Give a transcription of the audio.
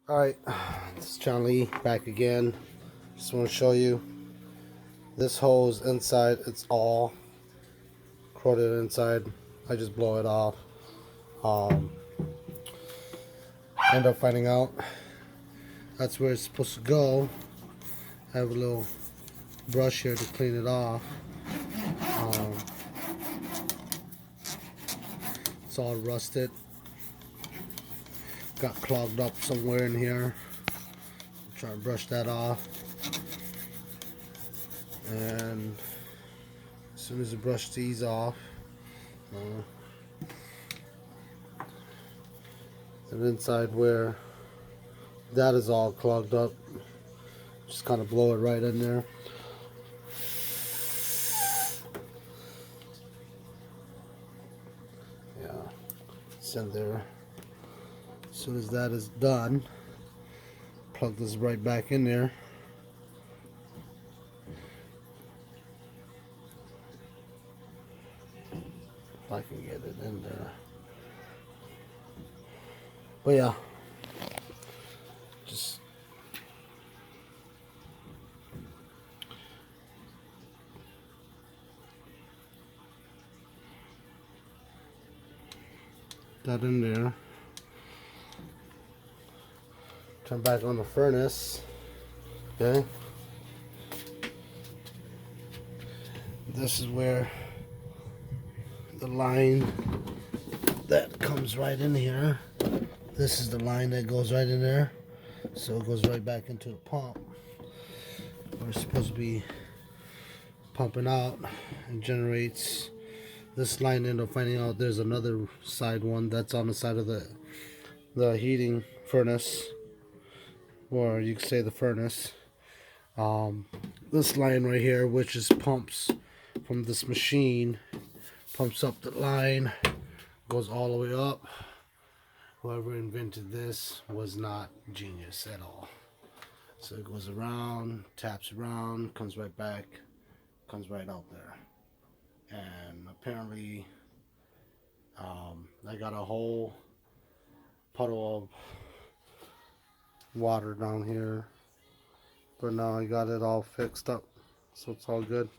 Alright, this is John Lee back again. Just want to show you this hose inside, it's all corroded inside. I just blow it off. Um, End up finding out that's where it's supposed to go. I have a little brush here to clean it off. Um, it's all rusted. Got clogged up somewhere in here. Try to brush that off. And as soon as the brush these off, and inside where that is all clogged up, just kind of blow it right in there. Yeah, it's in there. As soon as that is done, plug this right back in there. If I can get it in there. But yeah, just that in there. Turn back on the furnace. Okay. This is where the line that comes right in here. This is the line that goes right in there. So it goes right back into the pump. We're supposed to be pumping out and generates this line. End up finding out there's another side one that's on the side of the heating furnace, or you could say the furnace. This line right here, which is pumps from this machine, pumps up the line, goes all the way up. Whoever invented this was not genius at all. So it goes around, taps around, comes right back, comes right out there. And apparently I got a whole puddle of water down here, but now I got it all fixed up, so it's all good.